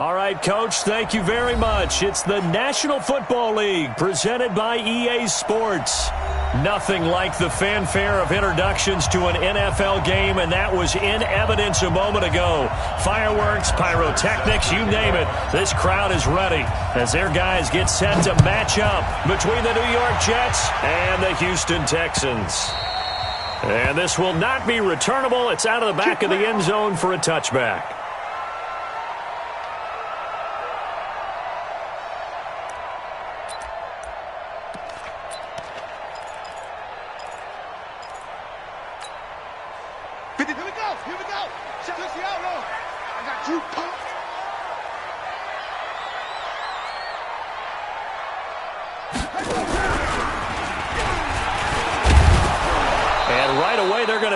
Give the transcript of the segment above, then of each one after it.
All right, Coach, thank you very much. It's the National Football League presented by EA Sports. Nothing like the fanfare of introductions to an NFL game, and that was in evidence a moment ago. Fireworks, pyrotechnics, you name it. This crowd is ready as their guys get set to match up between the New York Jets and the Houston Texans. And this will not be returnable. It's out of the back of the end zone for a touchback.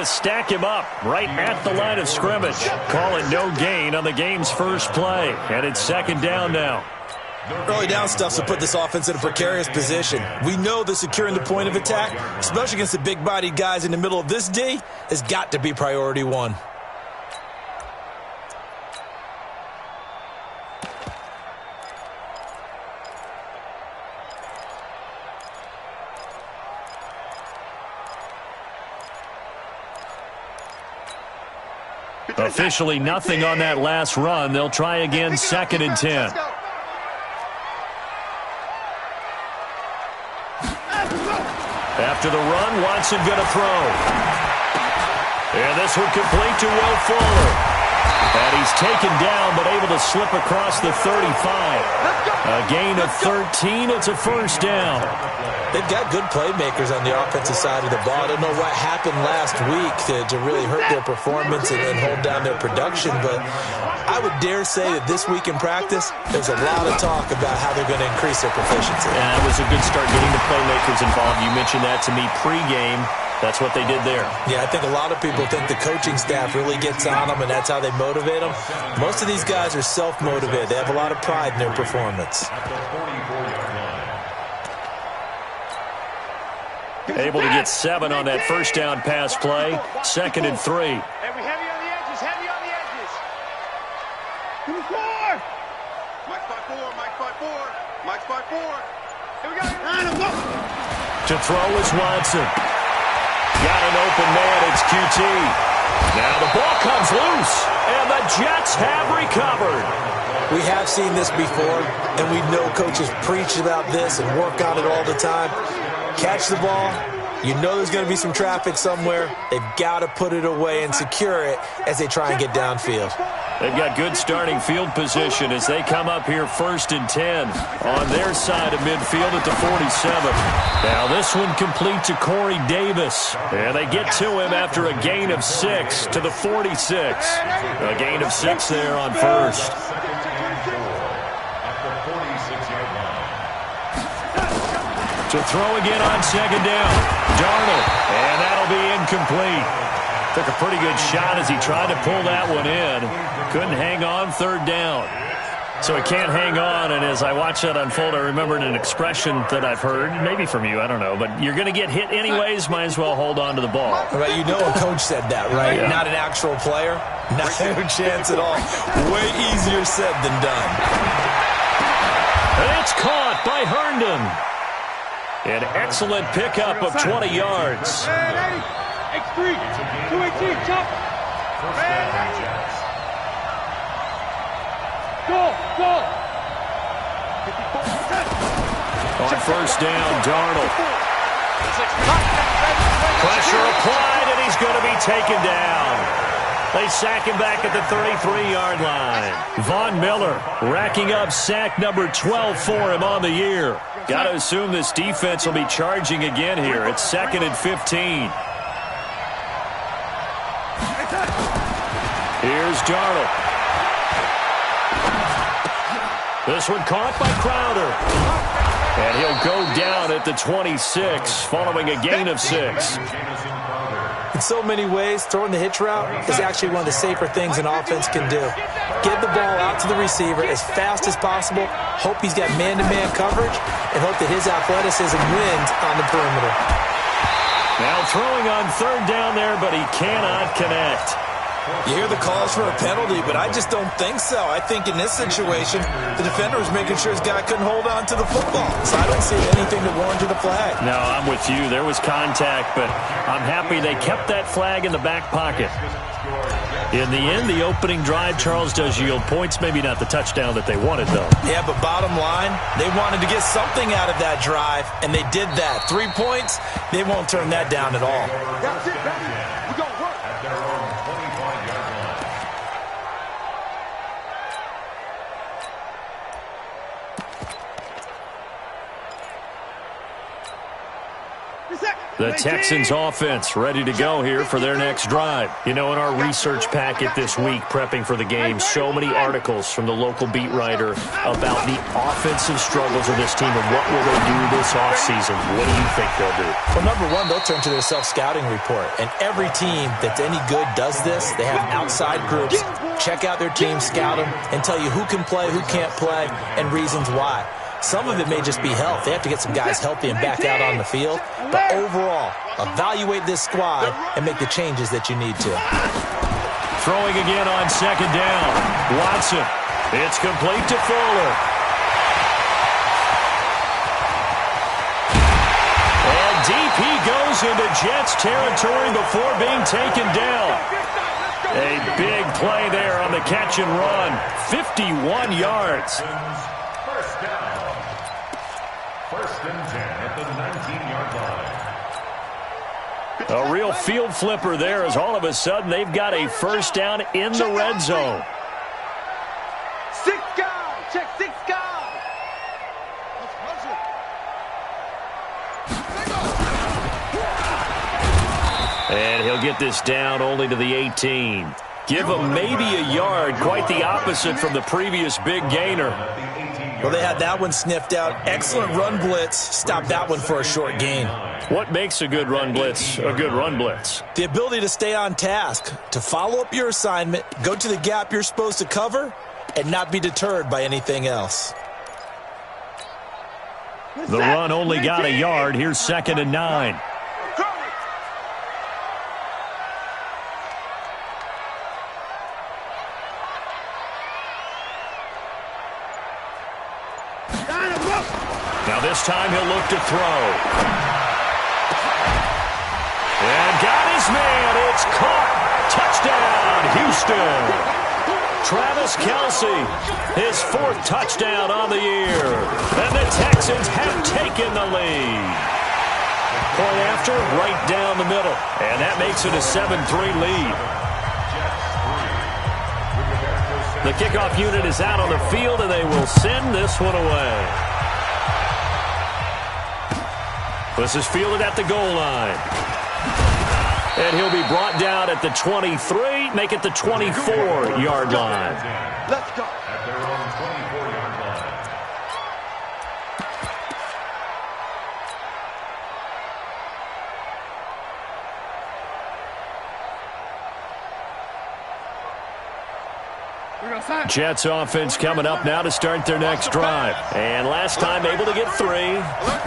Stack him up right at the line of scrimmage. Call it no gain on the game's first play. And it's second down now. Early down stuff to put this offense in a precarious position. We know that securing the point of attack, especially against the big-bodied guys in the middle of this D, has got to be priority one. Officially nothing on that last run. They'll try again, second and 10. After the run, Watson going to throw. And this one complete to Will Fuller. And he's taken down but able to slip across the 35. A gain of 13. It's a first down. They've got good playmakers on the offensive side of the ball. I don't know what happened last week to really hurt their performance and hold down their production, but I would dare say that this week in practice, there's a lot of talk about how they're going to increase their proficiency. Yeah, it was a good start getting the playmakers involved. You mentioned that to me pregame. That's what they did there. Yeah, I think a lot of people think the coaching staff really gets on them, and that's how they motivate them. Most of these guys are self-motivated. They have a lot of pride in their performance. Able to get 7 on that first down pass play. Second and 3. Hey, we heavy on the edges, heavy on the edges. Give me 4. Mike's by 4, Mike's by 4, Mike's by 4. Here we go. To throw is Watson. Got an open man, it's QT. Now the ball comes loose, and the Jets have recovered. We have seen this before, and we know coaches preach about this and work on it all the time. Catch the ball. You know there's going to be some traffic somewhere. They've got to put it away and secure it as they try and get downfield. They've got good starting field position as they come up here first and 10 on their side of midfield at the 47. Now this one complete to Corey Davis. And they get to him after a gain of 6 to the 46. A gain of 6 there on first. To throw again on second down. Darnold. And that'll be incomplete. Took a pretty good shot as he tried to pull that one in. Couldn't hang on third down. So he can't hang on, and as I watched that unfold, I remembered an expression that I've heard, maybe from you, I don't know, but you're going to get hit anyways, might as well hold on to the ball. Right, you know a coach said that, right? Yeah. Not an actual player. No chance at all. Way easier said than done. And it's caught by Herndon. An excellent pickup of 20 yards. X3, 218, chop. Go. On first down, Darnold. Pressure applied, and he's going to be taken down. They sack him back at the 33-yard line. Von Miller racking up sack number 12 for him on the year. Got to assume this defense will be charging again here. It's second and 15. Here's Darnold. This one caught by Crowder. And he'll go down at the 26 following a gain of 6. In so many ways, throwing the hitch route is actually one of the safer things an offense can do. Get the ball out to the receiver as fast as possible, hope he's got man-to-man coverage, and hope that his athleticism wins on the perimeter. Now throwing on third down there, but he cannot connect. You hear the calls for a penalty, but I just don't think so. I think in this situation, the defender was making sure his guy couldn't hold on to the football. So I don't see anything that warranted a flag. No, I'm with you. There was contact, but I'm happy they kept that flag in the back pocket. In the end, the opening drive, Charles, does yield points. Maybe not the touchdown that they wanted, though. Yeah, but bottom line, they wanted to get something out of that drive, and they did that. 3 points, they won't turn that down at all. That's it, baby. We're going to work. At their own 25-yard line. The Texans offense ready to go here for their next drive. You know, in our research packet this week, prepping for the game, so many articles from the local beat writer about the offensive struggles of this team and what will they do this offseason. What do you think they'll do? Well, number one, they'll turn to their self-scouting report. And every team that's any good does this. They have outside groups. Check out their team, scout them, and tell you who can play, who can't play, and reasons why. Some of it may just be health. They have to get some guys healthy and back out on the field. But overall, evaluate this squad and make the changes that you need to. Throwing again on second down. Watson. It's complete to Fuller. And deep he goes into Jets territory before being taken down. A big play there on the catch and run. 51 yards. First down. First and 10 at the 19-yard line. A real field flipper there as all of a sudden they've got a first down in the red zone. 6 guys. Check 6 guys. And he'll get this down only to the 18. Give him maybe a yard, quite the opposite from the previous big gainer. Well, they had that one sniffed out. Excellent run blitz. Stop that one for a short gain. What makes a good run blitz a good run blitz? The ability to stay on task, to follow up your assignment, go to the gap you're supposed to cover, and not be deterred by anything else. The run only got a yard. Here's 2nd and 9. Now this time he'll look to throw. And got his man. It's caught. Touchdown, Houston. Travis Kelce, his 4th touchdown on the year. And the Texans have taken the lead. Point after, right down the middle. And that makes it a 7-3 lead. The kickoff unit is out on the field, and they will send this one away. This is fielded at the goal line. And he'll be brought down at the 23, make it the 24-yard line. Let's go. At their own 24-yard line. Jets offense coming up now to start their next drive. And last time able to get 3.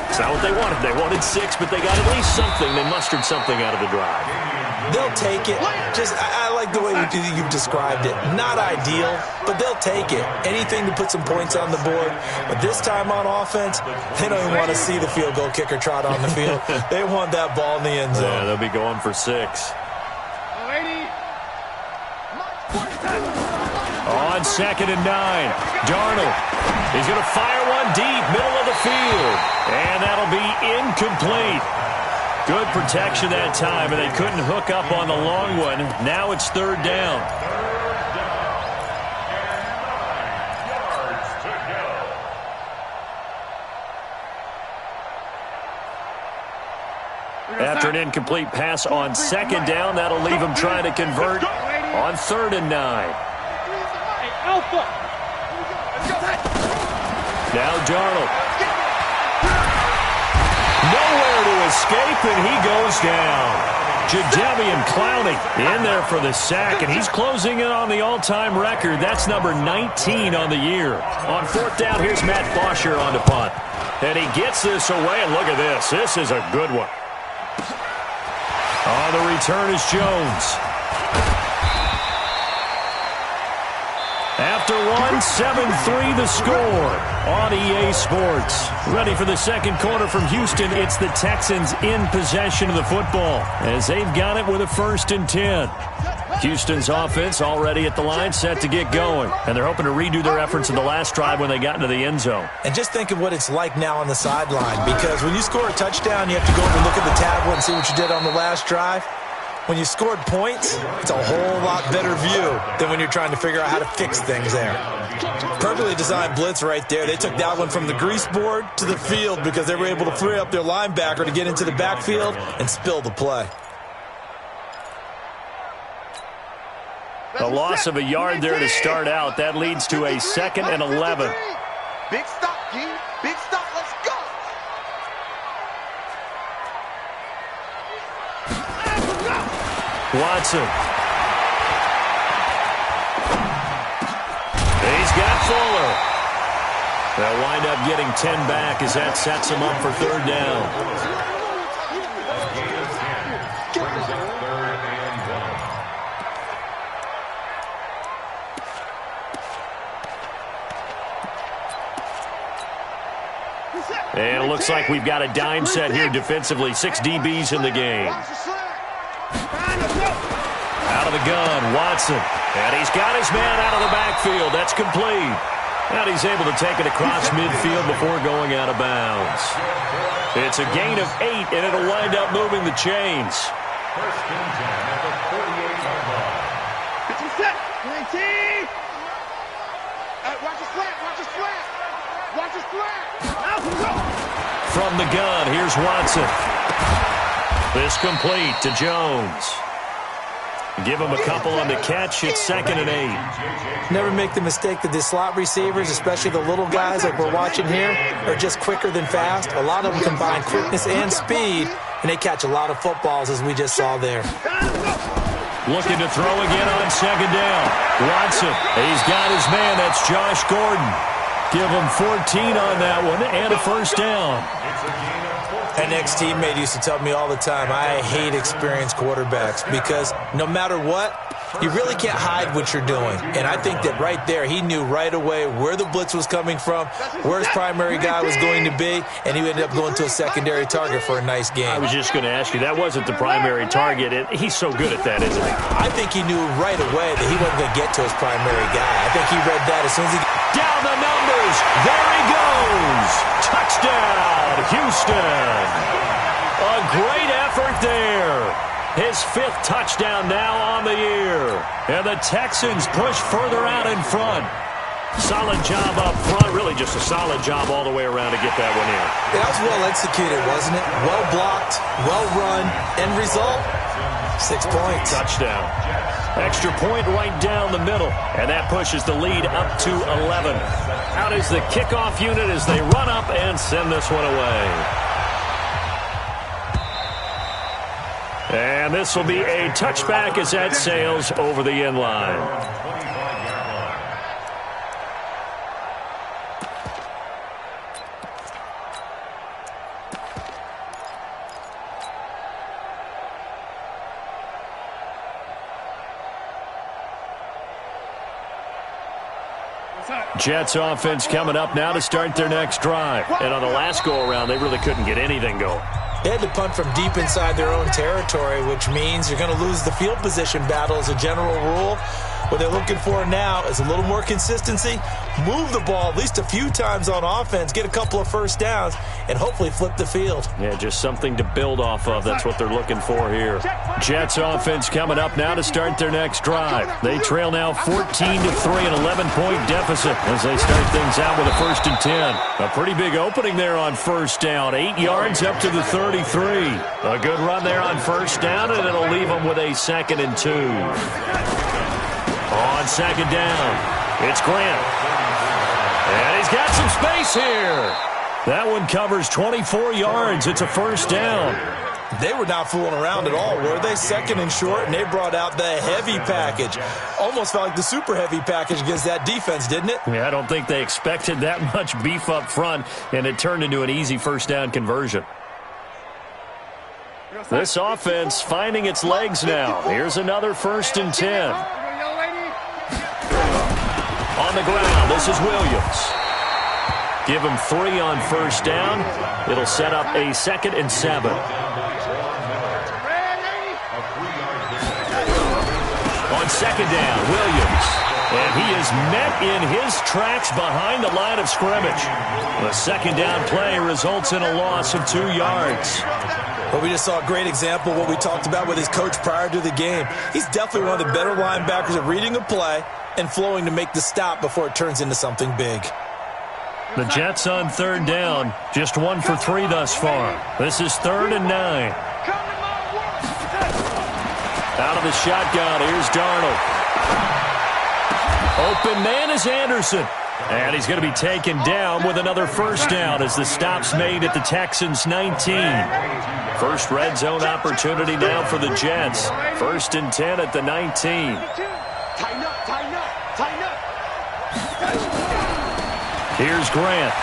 It's not what they wanted. They wanted 6, but they got at least something. They mustered something out of the drive. They'll take it. I like the way you've described it. Not ideal, but they'll take it. Anything to put some points on the board. But this time on offense, they don't even want to see the field goal kicker trot on the field. They want that ball in the end zone. Yeah, they'll be going for 6. On 2nd and 9, Darnold. He's going to fire one deep, middle of the field. And that'll be incomplete. Good protection that time, and they couldn't hook up on the long one. Now it's 3rd down. After an incomplete pass on 2nd down, that'll leave him trying to convert on 3rd and 9. Now Darnold. Nowhere to escape, and he goes down. Jadeveon Clowney in there for the sack, and he's closing in on the all-time record. That's number 19 on the year. On 4th down, here's Matt Bosher on the punt. And he gets this away, and look at this. This is a good one. On the return is Jones. after one, 7-3 the score on EA Sports. Ready for the second quarter from Houston. It's the Texans in possession of the football as they've got it with a 1st and 10. Houston's offense already at the line, set to get going. And they're hoping to redo their efforts in the last drive when they got into the end zone. And just think of what it's like now on the sideline, because when you score a touchdown, you have to go over and look at the tablet and see what you did on the last drive. When you scored points, it's a whole lot better view than when you're trying to figure out how to fix things there. Perfectly designed blitz right there. They took that one from the grease board to the field because they were able to free up their linebacker to get into the backfield and spill the play. A loss of a yard there to start out. That leads to a 2nd and 11. Big stop, G. Big stop. Let's go. Watson. He's got Fuller. They'll wind up getting 10 back as that sets him up for 3rd down. And it looks like we've got a dime set here defensively. 6 DBs in the game. Out of the gun, Watson. And he's got his man out of the backfield. That's complete. And he's able to take it across midfield before going out of bounds. It's a gain of 8, and it'll wind up moving the chains. 1st and 10 at the 48-yard line. Get your set. 19. Watch your slant. Watch your slant. Watch your slant. From the gun, here's Watson. This complete to Jones. Give him a couple on the catch. It's 2nd and 8. Never make the mistake that the slot receivers, especially the little guys like we're watching here, are just quicker than fast. A lot of them combine quickness and speed, and they catch a lot of footballs, as we just saw there. Looking to throw again on 2nd down. Watson, he's got his man. That's Josh Gordon. Give him 14 on that one and a 1st down. An ex-teammate used to tell me all the time, I hate experienced quarterbacks because no matter what, you really can't hide what you're doing. And I think that right there, he knew right away where the blitz was coming from, where his primary guy was going to be, and he ended up going to a secondary target for a nice game. I was just going to ask you, that wasn't the primary target. He's so good at that, isn't he? I think he knew right away that he wasn't going to get to his primary guy. I think he read that as soon as he... Down the numbers. There he goes. Touchdown, Houston. A great effort there. His 5th touchdown now on the year. And the Texans push further out in front. Solid job up front. Really just a solid job all the way around to get that one in. That was well executed, wasn't it? Well blocked, well run. End result, 6 points. Touchdown. Extra point right down the middle. And that pushes the lead up to 11. Out is the kickoff unit as they run up and send this one away. And this will be a touchback as that sails over the end line. Jets offense coming up now to start their next drive. And on the last go-around, they really couldn't get anything going. They had to punt from deep inside their own territory, which means you're going to lose the field position battle as a general rule. What they're looking for now is a little more consistency, move the ball at least a few times on offense, get a couple of 1st downs, and hopefully flip the field. Yeah, just something to build off of. That's what they're looking for here. Jets offense coming up now to start their next drive. They trail now 14-3, an 11-point deficit as they start things out with a 1st and 10. A pretty big opening there on 1st down. 8 yards up to the 33. A good run there on 1st down, and it'll leave them with a 2nd and 2. On 2nd down, it's Grant. And he's got some space here. That one covers 24 yards. It's a 1st down. They were not fooling around at all, were they? 2nd and short, and they brought out the heavy package. Almost felt like the super heavy package against that defense, didn't it? Yeah, I don't think they expected that much beef up front, and it turned into an easy 1st down conversion. This offense finding its legs now. Here's another 1st and 10. On the ground. This is Williams. Give him 3 on first down. It'll set up a 2nd and 7. On second down, Williams. And he is met in his tracks behind the line of scrimmage. The second down play results in a loss of 2 yards. Well, we just saw a great example of what we talked about with his coach prior to the game. He's definitely one of the better linebackers at reading a play and flowing to make the stop before it turns into something big. The Jets on third down, just 1 for 3 thus far. This is 3rd and 9. Out of the shotgun, here's Darnold. Open man is Anderson. And he's going to be taken down with another first down as the stop's made at the Texans' 19. First red zone opportunity now for the Jets. 1st and 10 at the 19. Tighten up, tighten up, tighten up. Here's Grant.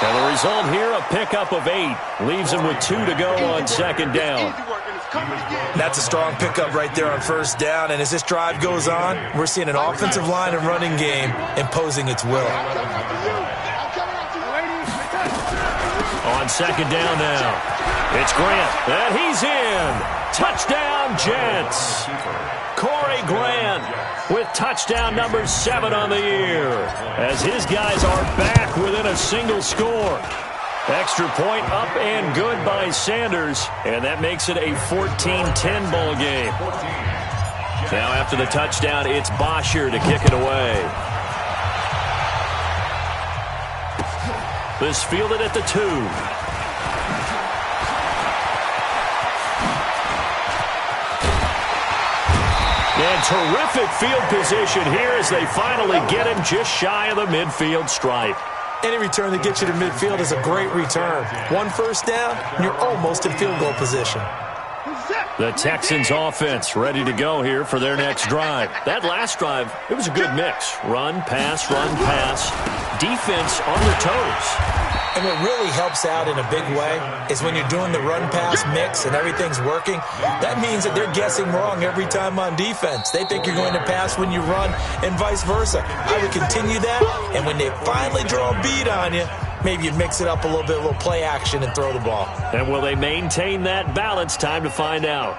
And the result here, a pickup of 8. Leaves him with 2 to go on second down. That's a strong pickup right there on first down. And as this drive goes on, we're seeing an offensive line and running game imposing its will. On second down now, it's Grant. And he's in. Touchdown, Jets. Corey Grant with touchdown number 7 on the year, as his guys are back within a single score. Extra point up and good by Sanders, and that makes it a 14-10 ball game. Now after the touchdown, it's Bosher to kick it away. This fielded at the 2. And terrific field position here as they finally get him just shy of the midfield stripe. Any return that gets you to midfield is a great return. 1 first down, and you're almost in field goal position. The Texans offense ready to go here for their next drive. That last drive, it was a good mix. Run, pass, defense on their toes. And what really helps out in a big way is when you're doing the run-pass mix and everything's working, that means that they're guessing wrong every time on defense. They think you're going to pass when you run and vice versa. I would continue that, and when they finally draw a bead on you, maybe you mix it up a little bit, a little play action, and throw the ball. And will they maintain that balance? Time to find out.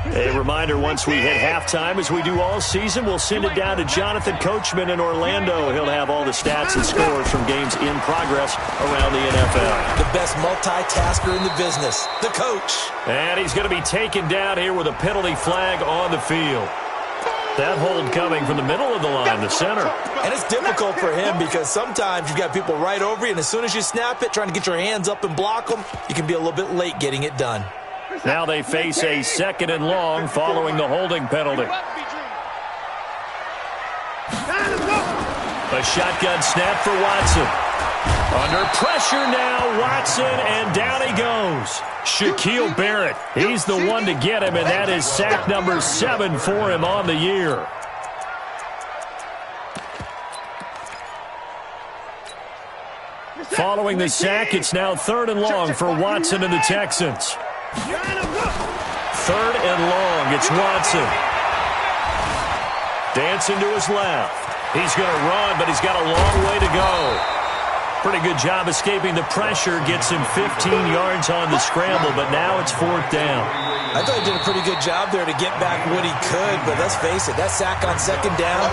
A reminder, once we hit halftime, as we do all season, we'll send it down to Jonathan Coachman in Orlando. He'll have all the stats and scores from games in progress around the NFL. The best multitasker in the business, the coach. And he's going to be taken down here with a penalty flag on the field. That hold coming from the middle of the line, the center. And it's difficult for him because sometimes you've got people right over you, and as soon as you snap it, trying to get your hands up and block them, you can be a little bit late getting it done. Now they face a 2nd and long following the holding penalty. A shotgun snap for Watson. Under pressure now, Watson, and down he goes. Shaquille Barrett, he's the one to get him, and that is sack number 7 for him on the year. Following the sack, it's now 3rd and long for Watson and the Texans. 3rd and long, it's Watson. Dancing to his left. He's going to run, but he's got a long way to go. Pretty good job escaping the pressure. Gets him 15 yards on the scramble, but now it's 4th down. I thought he did a pretty good job there to get back what he could, but let's face it, that sack on 2nd down,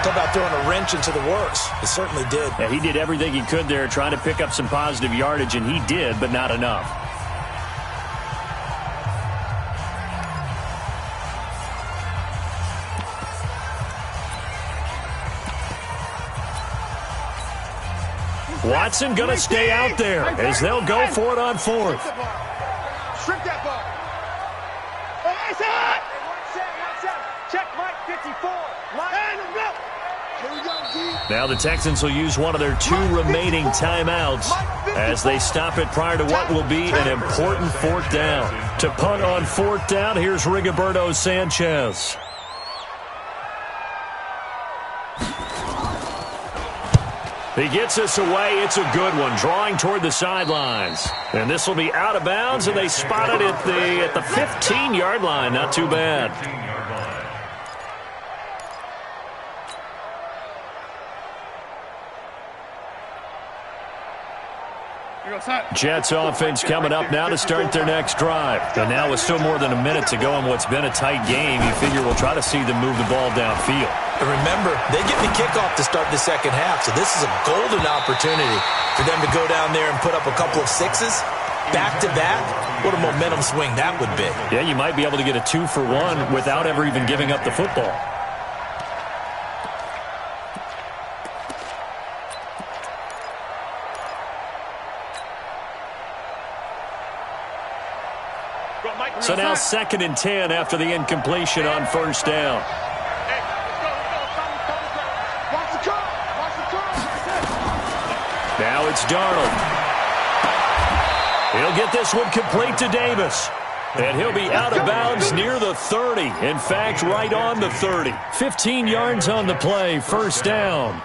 talk about throwing a wrench into the works. It certainly did. Yeah, he did everything he could there, trying to pick up some positive yardage, and he did, but not enough. Watson going to stay out there as they'll go for it on 4th. Strip that ball. Check Mike 54. Now the Texans will use one of their 2 remaining timeouts as they stop it prior to what will be an important 4th down. To punt on 4th down, here's Rigoberto Sanchez. He gets us away. It's a good one, drawing toward the sidelines. And this will be out of bounds, and they spot it at the 15-yard line. Not too bad. Jets offense coming up now to start their next drive. And now with still more than a minute to go in what's been a tight game, you figure we'll try to see them move the ball downfield. And remember, they get the kickoff to start the second half, so this is a golden opportunity for them to go down there and put up a couple of sixes back-to-back. What a momentum swing that would be. Yeah, you might be able to get a 2-for-1 without ever even giving up the football. So now 2nd and 10 after the incompletion on first down. Now it's Darnold. He'll get this one complete to Davis. And he'll be out of bounds near the 30. In fact, right on the 30. 15 yards on the play, first down.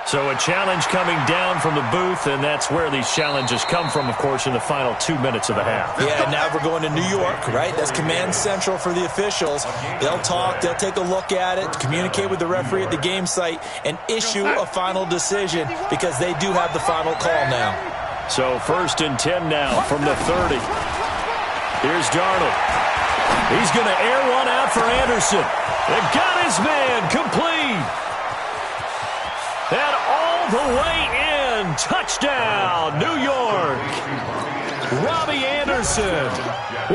So a challenge coming down from the booth, and that's where these challenges come from, of course, in the final 2 minutes of the half. Yeah, now we're going to New York, right? That's command central for the officials. They'll talk, they'll take a look at it, communicate with the referee at the game site, and issue a final decision because they do have the final call now. So 1st and 10 now from the 30. Here's Darnold. He's going to air one out for Anderson. And got his man complete. And all the way in. Touchdown, New York. Robbie Anderson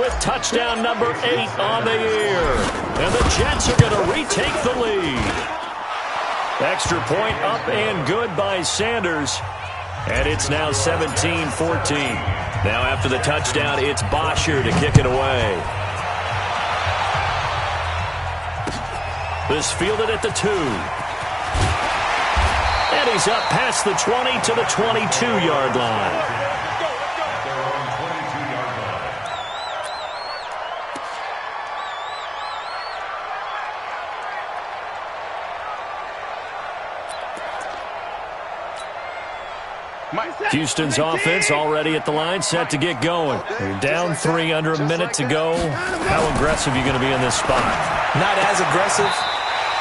with touchdown number 8 on the year. And the Jets are going to retake the lead. Extra point up and good by Sanders. And it's now 17-14. Now after the touchdown, it's Bosher to kick it away. This fielded at the 2. And he's up past the 20 to the 22-yard line. Houston's offense already at the line, set to get going. You're down 3 under a minute to go. How aggressive are you going to be in this spot? Not as aggressive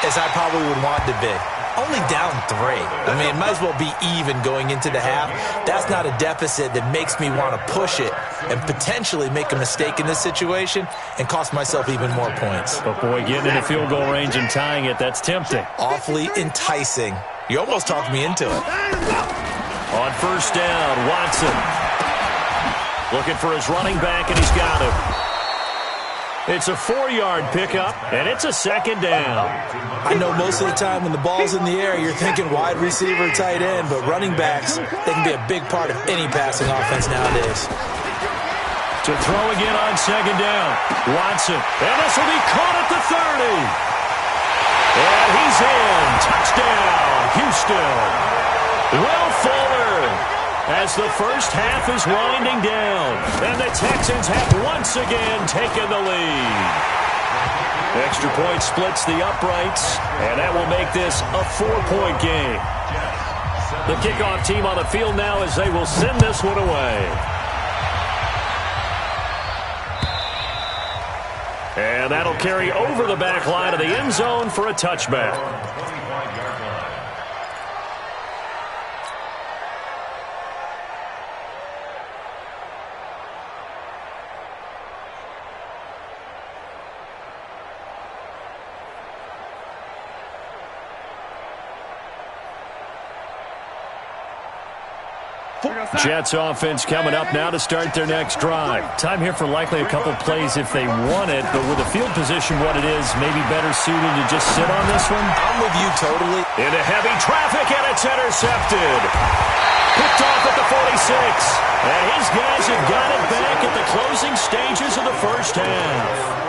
as I probably would want to be. Only down 3. I mean, it might as well be even going into the half. That's not a deficit that makes me want to push it and potentially make a mistake in this situation and cost myself even more points. But, boy, getting in the field goal range and tying it, that's tempting. Awfully enticing. You almost talked me into it. On first down, Watson. Looking for his running back, and he's got him. It's a 4-yard pickup, and it's a second down. I know most of the time when the ball's in the air, you're thinking wide receiver, tight end, but running backs, they can be a big part of any passing offense nowadays. To throw again on second down, Watson. And this will be caught at the 30. And he's in. Touchdown, Houston. Will Fuller, as the first half is winding down, and the Texans have once again taken the lead. Extra point splits the uprights, and that will make this a 4-point game. The kickoff team on the field now as they will send this one away. And that'll carry over the back line of the end zone for a touchback. Jets offense coming up now to start their next drive. Time here for likely a couple plays if they want it, but with the field position what it is, maybe better suited to just sit on this one. I'm with you totally. Into heavy traffic, and it's intercepted. Picked off at the 46. And his guys have got it back at the closing stages of the first half.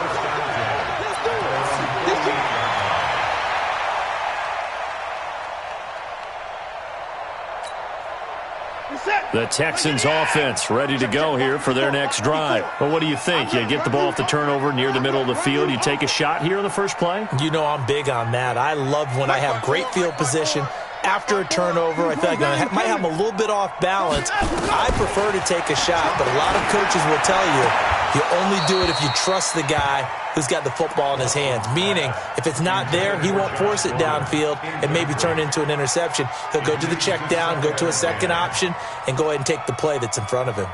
The Texans offense ready to go here for their next drive. But what do you think? You get the ball off the turnover near the middle of the field. You take a shot here on the first play? You know I'm big on that. I love when I have great field position, after a turnover, I feel like I might have them a little bit off balance. I prefer to take a shot, but a lot of coaches will tell you, you only do it if you trust the guy who's got the football in his hands. Meaning, if it's not there, he won't force it downfield and maybe turn it into an interception. He'll go to the check down, go to a second option, and go ahead and take the play that's in front of him.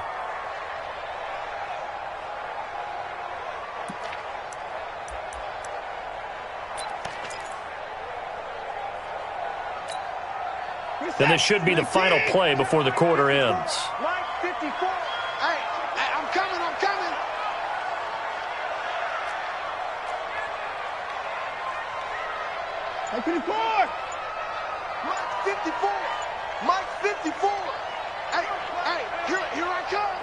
And this should be the final play before the quarter ends. Line 54. Hey, I'm coming. Mike 54. Mike 54. Hey, here I come.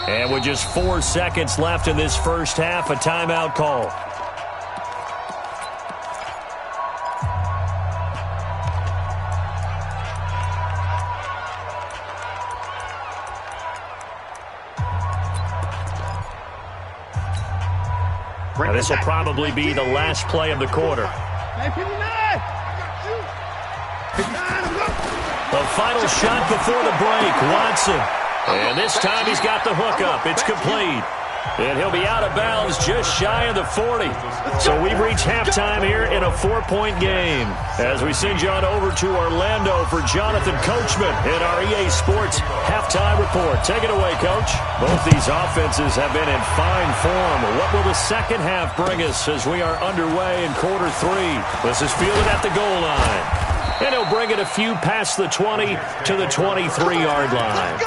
And with just 4 seconds left in this first half, a timeout call. Now, this will probably be the last play of the quarter. The final shot before the break, Watson. And this time he's got the hookup. It's complete. And he'll be out of bounds just shy of the 40. So we've reached halftime here in a 4-point game. As we send you on over to Orlando for Jonathan Coachman in our EA Sports halftime report. Take it away, Coach. Both these offenses have been in fine form. What will the second half bring us as we are underway in quarter 3? This is fielded at the goal line. And he'll bring it a few past the 20 to the 23-yard line.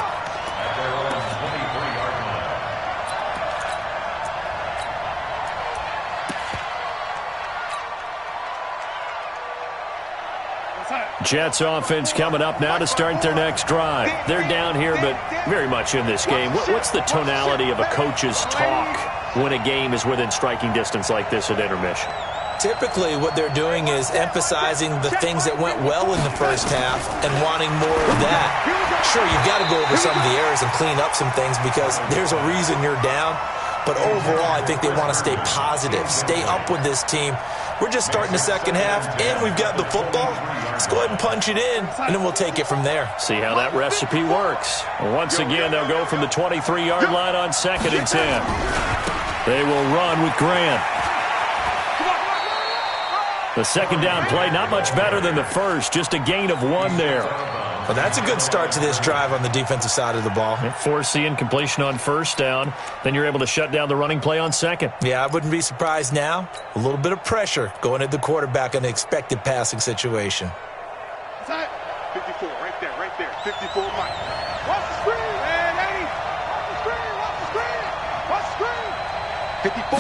Jets offense coming up now to start their next drive. They're down here, but very much in this game. What's the tonality of a coach's talk when a game is within striking distance like this at intermission? Typically, what they're doing is emphasizing the things that went well in the first half and wanting more of that. Sure, you've got to go over some of the errors and clean up some things because there's a reason you're down. But overall, I think they want to stay positive, stay up with this team. We're just starting the second half, and we've got the football. Let's go ahead and punch it in, and then we'll take it from there. See how that recipe works. Once again, they'll go from the 23-yard line on 2nd and 10. They will run with Grant. The second down play, not much better than the first, just a gain of 1 there. Well, that's a good start to this drive on the defensive side of the ball. Force incompletion on first down. Then you're able to shut down the running play on second. Yeah, I wouldn't be surprised now. A little bit of pressure going at the quarterback in the expected passing situation. 54, right there. 54, Mike. Watch the screen, man, 80. Watch the screen. 54,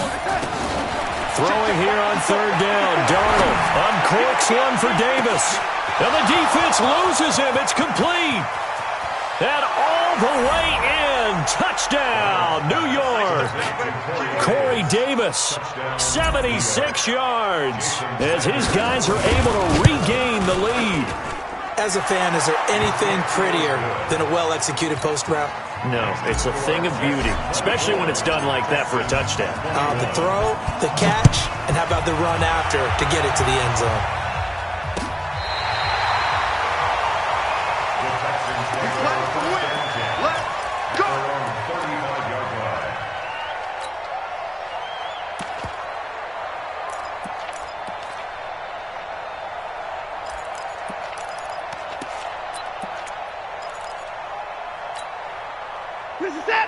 Throwing here on 3rd down. Darnold uncorks one for Davis. And the defense loses him. It's complete. And all the way in. Touchdown, New York. Corey Davis, 76 yards, as his guys are able to regain the lead. As a fan, is there anything prettier than a well-executed post route? No, it's a thing of beauty, especially when it's done like that for a touchdown. The throw, the catch, and how about the run after to get it to the end zone?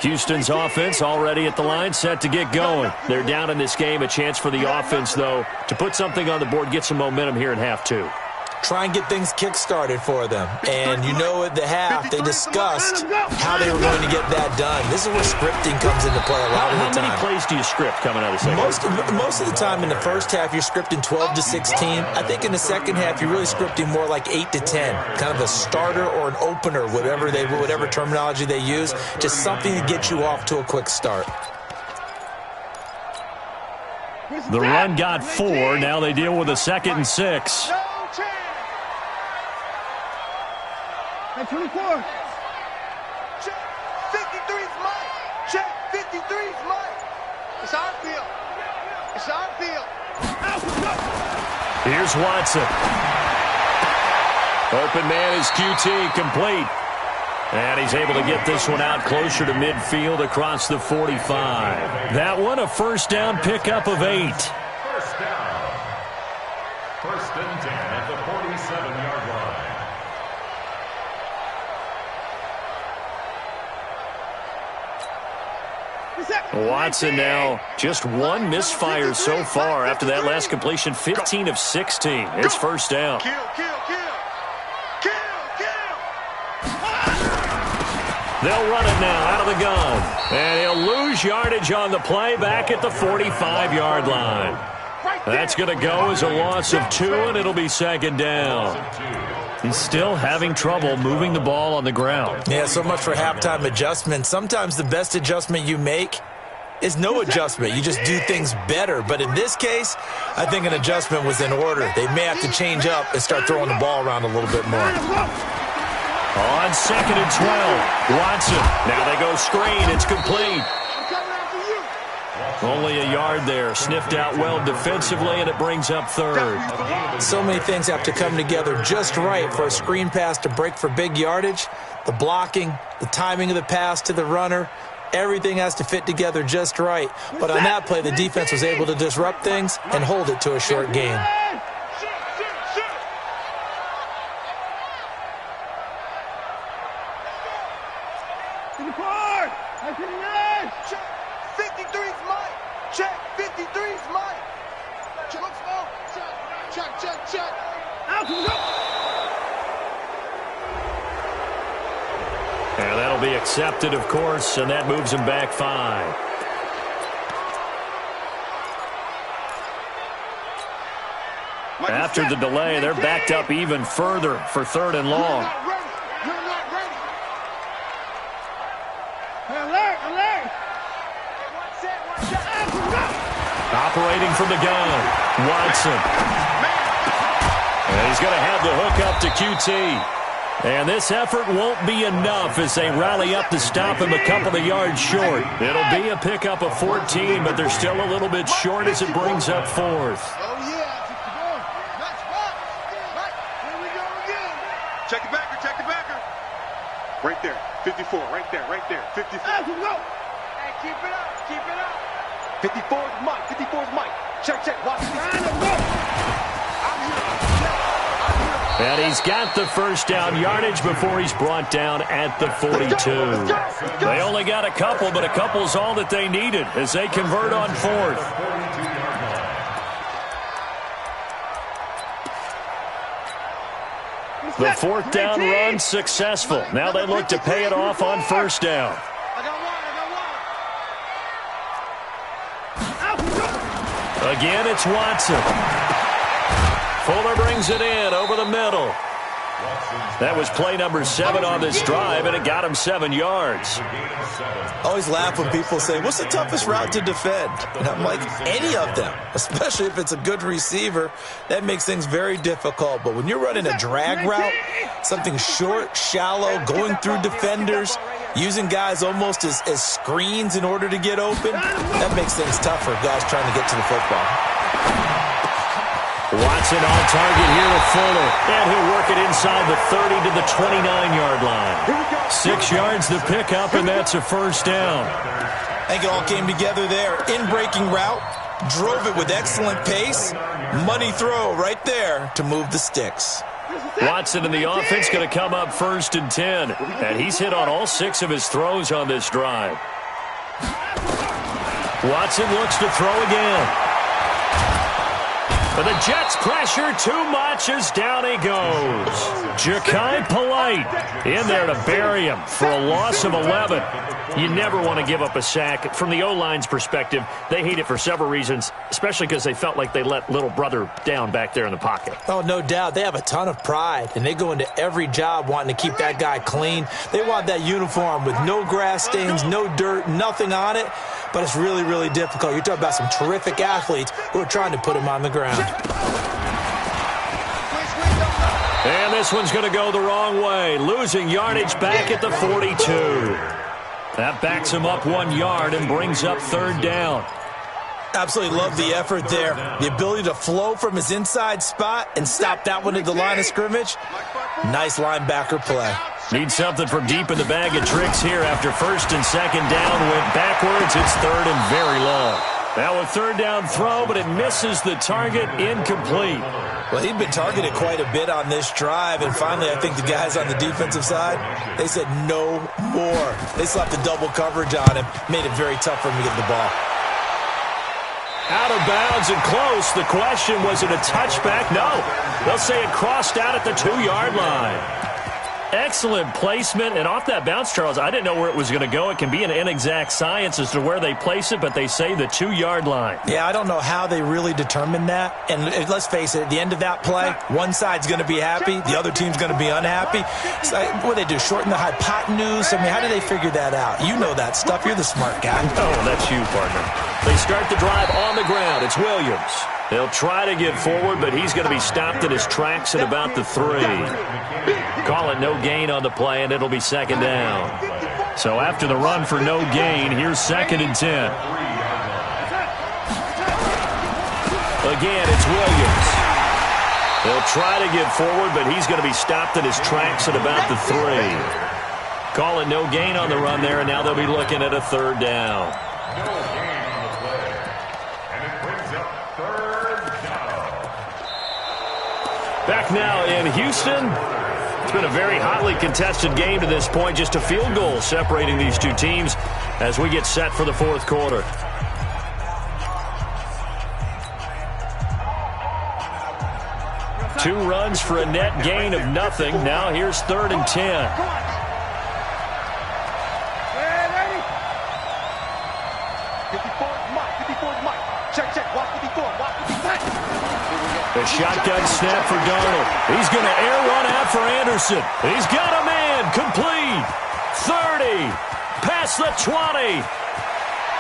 Houston's offense already at the line, set to get going. They're down in this game. A chance for the offense, though, to put something on the board, get some momentum here in half 2. Try and get things kick-started for them. And you know at the half, they discussed how they were going to get that done. This is where scripting comes into play a lot of the time. How many plays do you script coming out of the second? Most of the time in the first half, you're scripting 12 to 16. I think in the second half, you're really scripting more like 8 to 10. Kind of a starter or an opener, whatever terminology they use. Just something to get you off to a quick start. The run got 4. Now they deal with a 2nd and 6. Hey, 24. Check 53's Mike. Check 53's Mike. It's our field. It's our field. Here's Watson. Open man is QT, complete. And he's able to get this one out closer to midfield across the 45. That one a first down pickup of 8. First down. First and 10 at the 47-yard line. Watson now just one misfire so far after that last completion, 15 of 16. It's first down. Kill, kill, kill. Kill, kill. They'll run it now out of the gun. And he'll lose yardage on the play back at the 45-yard line. That's going to go as a loss of 2, and it'll be second down. He's still having trouble moving the ball on the ground. Yeah, so much for halftime adjustment. Sometimes the best adjustment you make is no adjustment. You just do things better. But in this case, I think an adjustment was in order. They may have to change up and start throwing the ball around a little bit more. On second and 12, Watson. Now they go screen. It's complete. Only a yard there. Sniffed out well defensively, and it brings up third. So many things have to come together just right for a screen pass to break for big yardage. The blocking, the timing of the pass to the runner, everything has to fit together just right. But on that play, the defense was able to disrupt things and hold it to a short gain. And that'll be accepted, of course, and that moves him back 5. After the delay, they're backed up even further for third and long. Operating from the gun, Watson. And he's going to have the hook up to QT. And this effort won't be enough as they rally up to stop him a couple of yards short. It'll be a pickup of 14, but they're still a little bit short as it brings up fourth. Check the backer, check the backer. Right there, 54, right there, right there, 54. Hey, keep it up, keep it up. 54 is Mike, 54 is Mike. Check, check, watch this. And he's got the first down yardage before he's brought down at the 42. They only got a couple, but a couple's all that they needed as they convert on fourth. The fourth down run successful. Now they look to pay it off on first down. Again, it's Watson. Fuller brings it in over the middle. That was play number 7 on this drive, and it got him 7 yards. I always laugh when people say, what's the toughest route to defend? And I'm like, any of them, especially if it's a good receiver. That makes things very difficult. But when you're running a drag route, something short, shallow, going through defenders, using guys almost as screens in order to get open, that makes things tough for guys trying to get to the football. Watson on target here to Fuller, and he'll work it inside the 30 to the 29-yard line. 6 yards the pickup, and that's a first down. I think it all came together there. In-breaking route, drove it with excellent pace. Money throw right there to move the sticks. Watson and the offense going to come up first and 10, and he's hit on all 6 of his throws on this drive. Watson looks to throw again. But the Jets pressure too much as down he goes. Ja'Kai Polite in there to bury him for a loss of 11. You never want to give up a sack. From the O-line's perspective, they hate it for several reasons, especially because they felt like they let little brother down back there in the pocket. Oh, no doubt. They have a ton of pride, and they go into every job wanting to keep that guy clean. They want that uniform with no grass stains, no dirt, nothing on it. But it's really, really difficult. You're talking about some terrific athletes who are trying to put him on the ground. And this one's going to go the wrong way, losing yardage back at the 42. That backs him up 1 yard and brings up third down. Absolutely love the effort there. The ability to flow from his inside spot and stop that one at the line of scrimmage. Nice linebacker play. Need something from deep in the bag of tricks here after first and second down went backwards. It's third and very long. Now a third down throw, but it misses the target, incomplete. Well, he'd been targeted quite a bit on this drive, and finally I think the guys on the defensive side, they said no more. They slapped the double coverage on him, made it very tough for him to get the ball. Out of bounds and close. The question, was it a touchback? No. They'll say it crossed out at the 2-yard line. Excellent placement, and off that bounce, Charles, I didn't know where it was going to go. It can be an inexact science as to where they place it, but they say the 2-yard line. Yeah, I don't know how they really determined that. And let's face it, at the end of that play, one side's going to be happy, the other team's going to be unhappy. So, what do they do, shorten the hypotenuse? I mean, how do they figure that out? You know that stuff. You're the smart guy. Oh, that's you, partner. They start the drive on the ground. It's Williams. They'll try to get forward, but he's going to be stopped in his tracks at about the 3. Call it no gain on the play, and it'll be second down. So after the run for no gain, here's second and 10. Again, it's Williams. They'll try to get forward, but he's going to be stopped in his tracks at about the 3. Call it no gain on the run there, and now they'll be looking at a third down. Back now in Houston. It's been a very hotly contested game to this point. Just a field goal separating these two teams as we get set for the fourth quarter. Two runs for a net gain of nothing. Now here's third and 10. A shotgun snap for Darnold. He's going to air one out for Anderson. He's got a man. Complete. 30. Past the 20.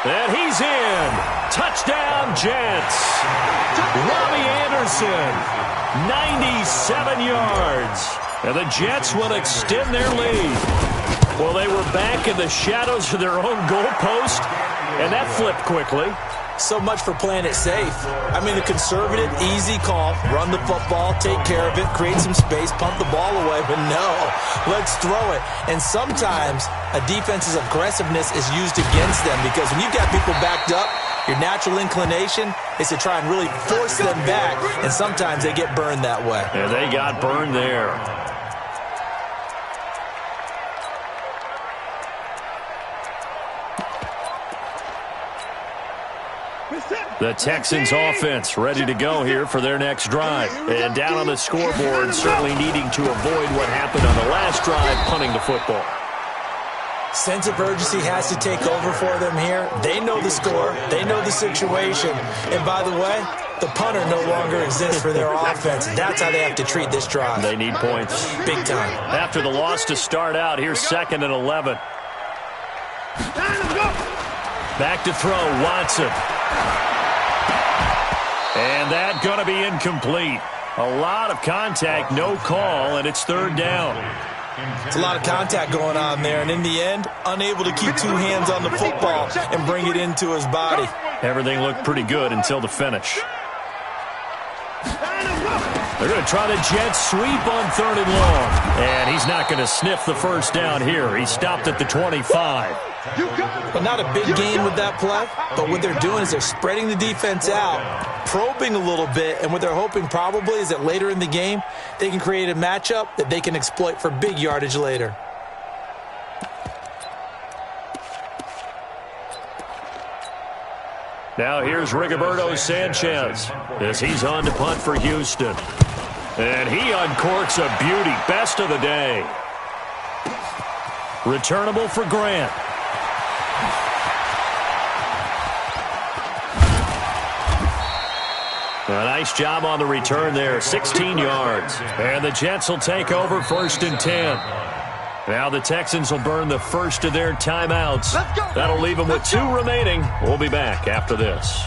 And he's in. Touchdown, Jets. Robbie Anderson. 97 yards. And the Jets will extend their lead. Well, they were back in the shadows of their own goalpost, and that flipped quickly. So much for playing it safe. I mean, the conservative, easy call, run the football, take care of it, create some space, pump the ball away. But no, let's throw it. And sometimes a defense's aggressiveness is used against them because when you've got people backed up, your natural inclination is to try and really force them back, and sometimes they get burned that way. Yeah, they got burned there. The Texans offense ready to go here for their next drive. And down on the scoreboard, certainly needing to avoid what happened on the last drive, punting the football. Sense of urgency has to take over for them here. They know the score. They know the situation. And by the way, the punter no longer exists for their offense. That's how they have to treat this drive. They need points. Big time. After the loss to start out, here's second and 11. Back to throw, Watson. And that's going to be incomplete. A lot of contact, no call, and it's third down. It's a lot of contact going on there, and in the end, unable to keep two hands on the football and bring it into his body. Everything looked pretty good until the finish. They're going to try the Jets sweep on third and long. And he's not going to sniff the first down here. He stopped at the 25. Well, not a big gain with that play, but what they're doing is they're spreading the defense out, probing a little bit, and what they're hoping probably is that later in the game, they can create a matchup that they can exploit for big yardage later. Now here's Rigoberto Sanchez as he's on to punt for Houston. And he uncorks a beauty. Best of the day. Returnable for Grant. A nice job on the return there. 16 yards. And the Jets will take over first and 10. Now the Texans will burn the first of their timeouts. That'll leave them with 2 remaining. We'll be back after this.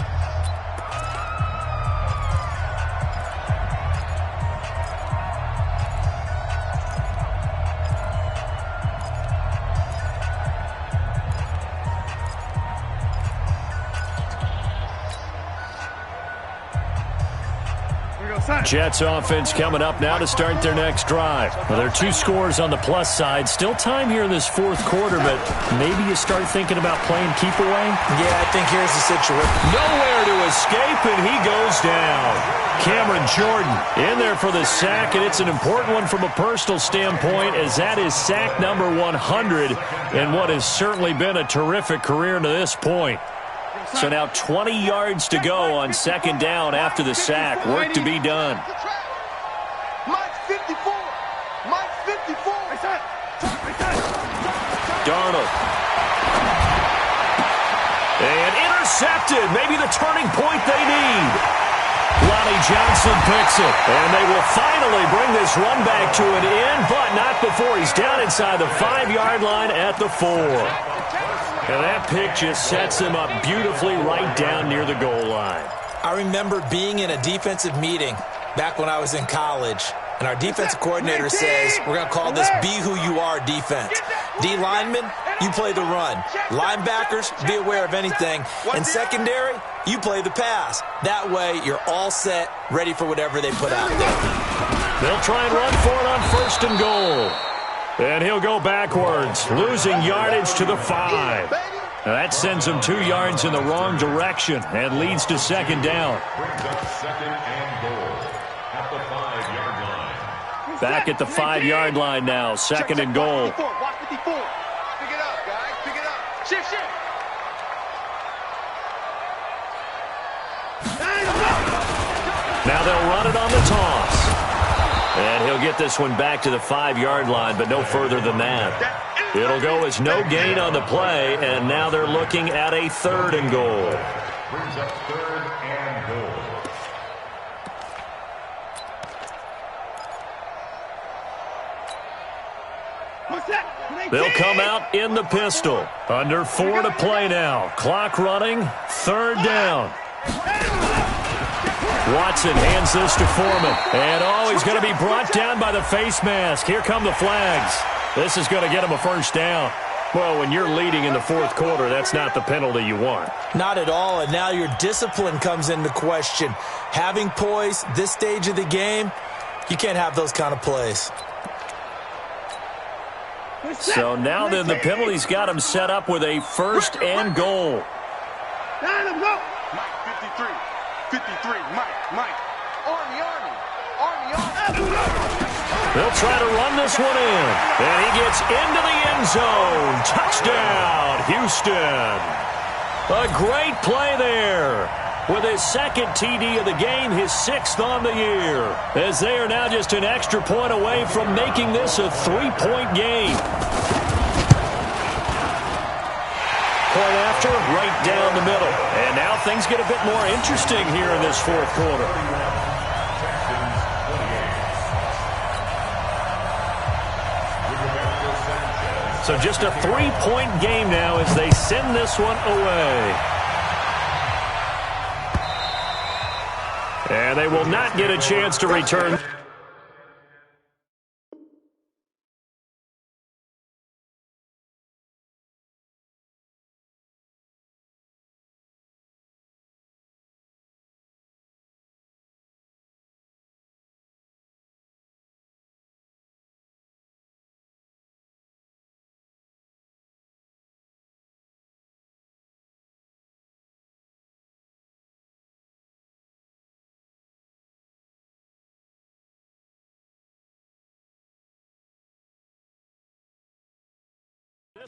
Jets offense coming up now to start their next drive. Well, there are 2 scores on the plus side. Still time here in this fourth quarter, but maybe you start thinking about playing keep away? Yeah, I think here's the situation. Nowhere to escape, and he goes down. Cameron Jordan in there for the sack, and it's an important one from a personal standpoint, as that is sack number 100 in what has certainly been a terrific career to this point. So now 20 yards to go on second down after the sack. Work to be done. Mike's 54. Mike's 54. Darnold. And intercepted. Maybe the turning point they need. Lonnie Johnson picks it. And they will finally bring this run back to an end, but not before he's down inside the 5-yard line at the 4. And that pick just sets him up beautifully right down near the goal line. I remember being in a defensive meeting back when I was in college, and our defensive coordinator says, we're going to call this Be Who You Are defense. D linemen, you play the run. Linebackers, be aware of anything. And secondary, you play the pass. That way, you're all set, ready for whatever they put out there. They'll try and run for it on first and goal. And he'll go backwards, losing yardage to the 5. Now that sends him 2 yards in the wrong direction and leads to second down. Brings up second and goal at the 5-yard line. Back at the 5-yard line now, second and goal. Watch 54. Pick it up, guys. Pick it up. Shift. Now they'll run it on the toss. And he'll get this one back to the 5-yard line, but no further than that. It'll go as no gain on the play, and now they're looking at a third and goal. Brings up third and goal. They'll come out in the pistol. Under 4 to play now. Clock running, third down. Watson hands this to Foreman. And, he's going to be brought down by the face mask. Here come the flags. This is going to get him a first down. Well, when you're leading in the fourth quarter, that's not the penalty you want. Not at all, and now your discipline comes into question. Having poise this stage of the game, you can't have those kind of plays. So now then the penalty's got him set up with a first and goal. Mike, 53. 53, Mike. Army. They'll try to run this one in. And he gets into the end zone. Touchdown, Houston. A great play there. With his second TD of the game, his 6th on the year. As they are now just an extra point away from making this a 3-point game. Point after, right down the middle. And now things get a bit more interesting here in this fourth quarter. So just a 3-point game now as they send this one away. And they will not get a chance to return.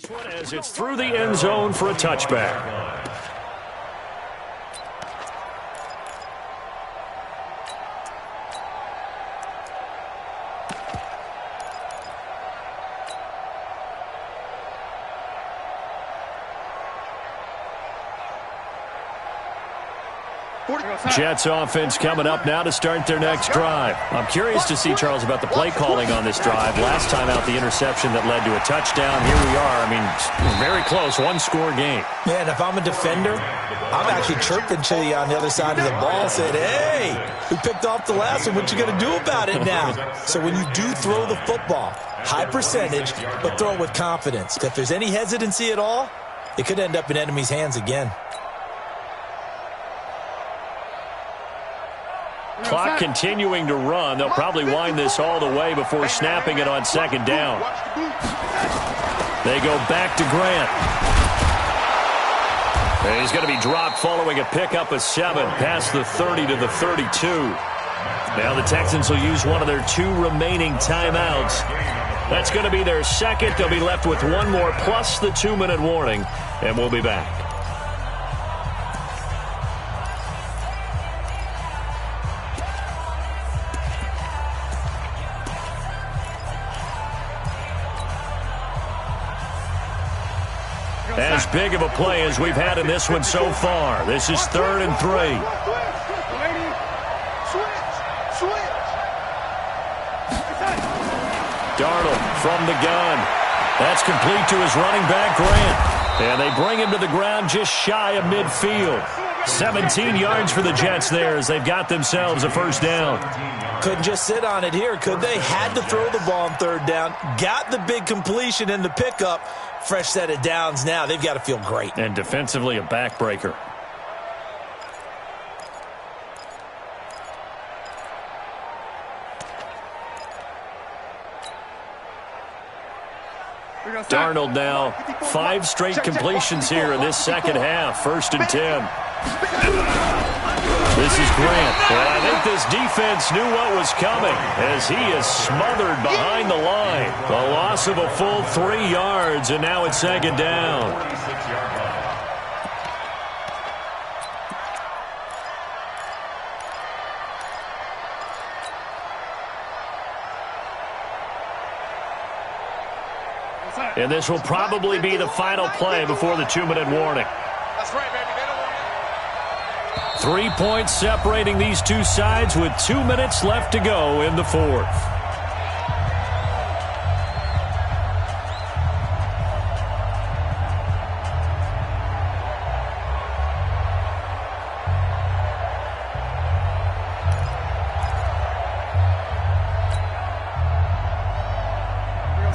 This one as it's through the end zone for a touchback. Jets offense coming up now to start their next drive. I'm curious to see, Charles, about the play calling on this drive. Last time out, the interception that led to a touchdown. Here we are. I mean, very close, 1-score game. Yeah, and if I'm a defender, I'm actually chirping to you on the other side of the ball, saying, hey, we picked off the last one. What you going to do about it now? So when you do throw the football, high percentage, but throw it with confidence. If there's any hesitancy at all, it could end up in enemy's hands again. Clock continuing to run. They'll probably wind this all the way before snapping it on second down. They go back to Grant. And he's going to be dropped following a pickup of 7 past the 30 to the 32. Now the Texans will use one of their 2 remaining timeouts. That's going to be their second. They'll be left with 1 more plus the 2-minute warning, and we'll be back. As big of a play as we've had in this one so far. This is 3rd and 3. Darnold from the gun. That's complete to his running back, Grant. And they bring him to the ground just shy of midfield. 17 yards for the Jets there as they've got themselves a first down. Couldn't just sit on it here, could they? Had to throw the ball on 3rd down. Got the big completion in the pickup. Fresh set of downs now. They've got to feel great. And defensively a backbreaker. Darnold now 5 straight completions here in this second half. 1st and 10. This is Grant. And I think this defense knew what was coming as he is smothered behind the line. The loss of a full 3 yards, and now it's second down. And this will probably be the final play before the 2-minute warning. That's right, baby. 3 points separating these two sides with 2 minutes left to go in the 4th.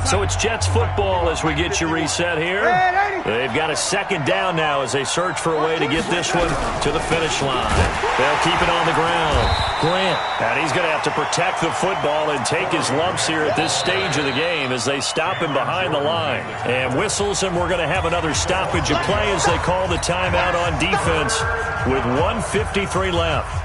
So it's Jets football as we get you reset here. They've got a second down now as they search for a way to get this one to the finish line. They'll keep it on the ground. Grant, and he's going to have to protect the football and take his lumps here at this stage of the game as they stop him behind the line. And whistles, and we're going to have another stoppage of play as they call the timeout on defense with 1:53 left.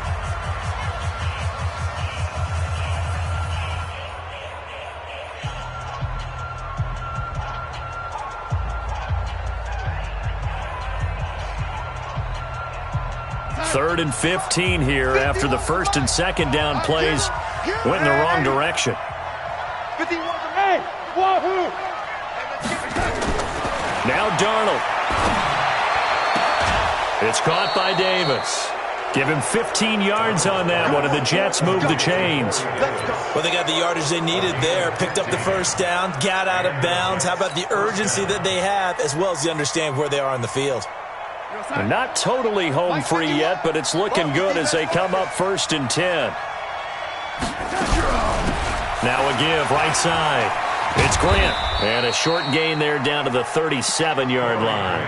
Third and 15 here after the 1st and 2nd down plays went in the wrong direction. Now Darnold. It's caught by Davis. Give him 15 yards on that one, and the Jets move the chains. Well, they got the yardage they needed there. Picked up the first down, got out of bounds. How about the urgency that they have, as well as the understanding where they are on the field? They're not totally home free yet, but it's looking good as they come up 1st and 10. Now a give right side. It's Grant. And a short gain there down to the 37-yard line.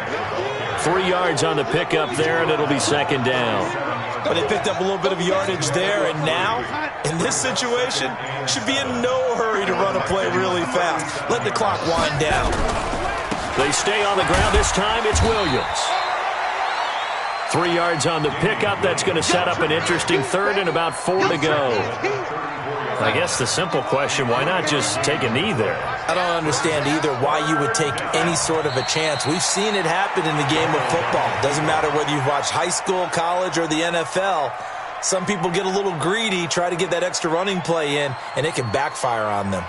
3 yards on the pickup there, and it'll be second down. But they picked up a little bit of yardage there, and now, in this situation, should be in no hurry to run a play really fast. Let the clock wind down. They stay on the ground. This time it's Williams. 3 yards on the pickup. That's going to set up an interesting 3rd and about 4 to go. I guess the simple question, why not just take a knee there? I don't understand either why you would take any sort of a chance. We've seen it happen in the game of football. Doesn't matter whether you've watched high school, college, or the NFL. Some people get a little greedy, try to get that extra running play in, and it can backfire on them.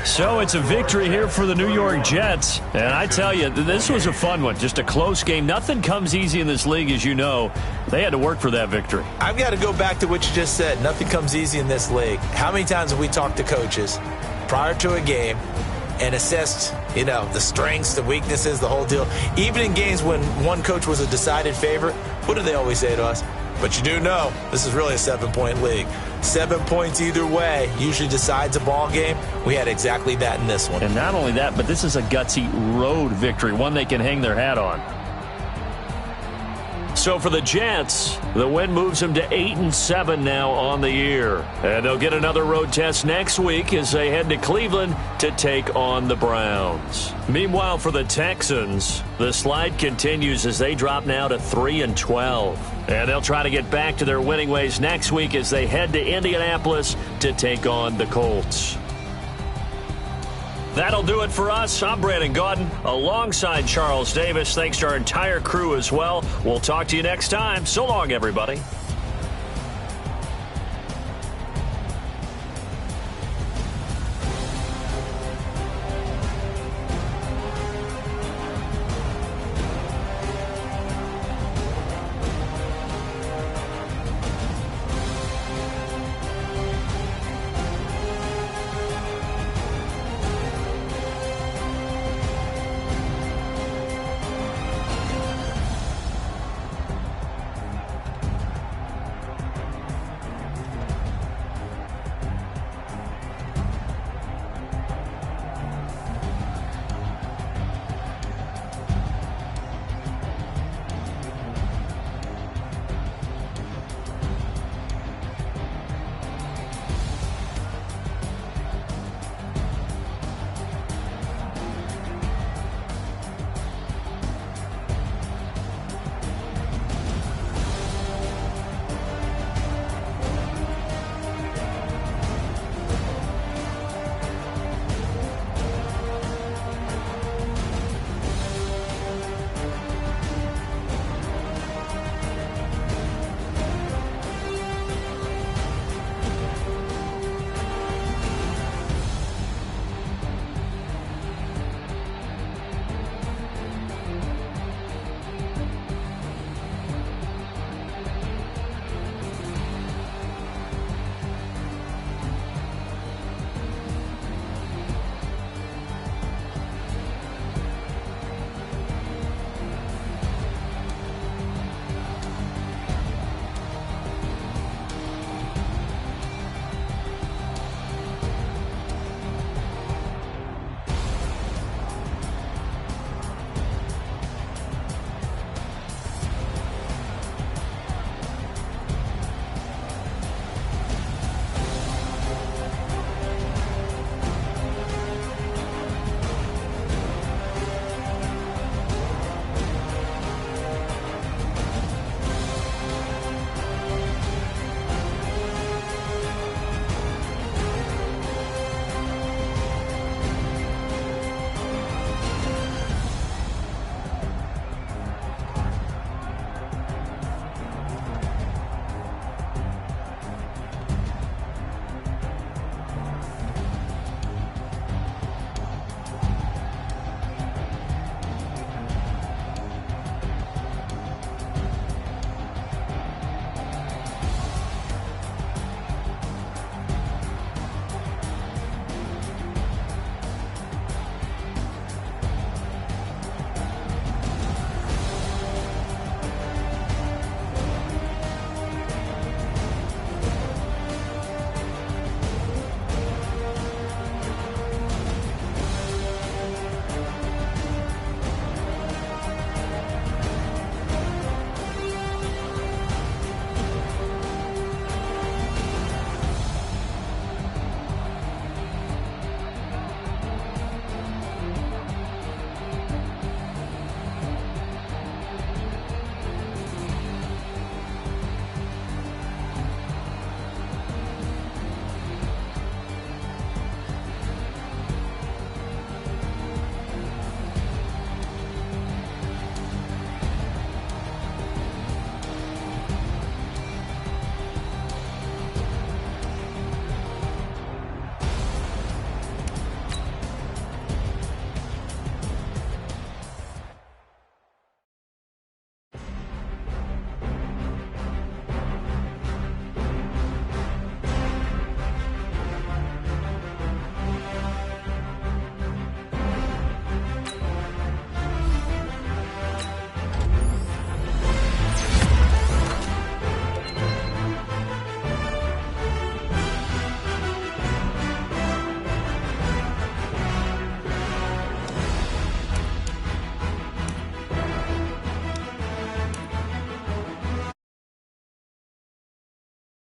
So it's a victory here for the New York Jets. And I tell you, this was a fun one. Just a close game. Nothing comes easy in this league, as you know. They had to work for that victory. I've got to go back to what you just said. Nothing comes easy in this league. How many times have we talked to coaches prior to a game, and assessed, the strengths, the weaknesses, the whole deal. Even in games when one coach was a decided favorite, what do they always say to us? But you do know this is really a 7-point league. 7 points either way usually decides a ball game. We had exactly that in this one. And not only that, but this is a gutsy road victory, one they can hang their hat on. So for the Jets, the win moves them to 8-7 now on the year. And they'll get another road test next week as they head to Cleveland to take on the Browns. Meanwhile, for the Texans, the slide continues as they drop now to 3-12. And they'll try to get back to their winning ways next week as they head to Indianapolis to take on the Colts. That'll do it for us. I'm Brandon Gaudin alongside Charles Davis. Thanks to our entire crew as well. We'll talk to you next time. So long, everybody.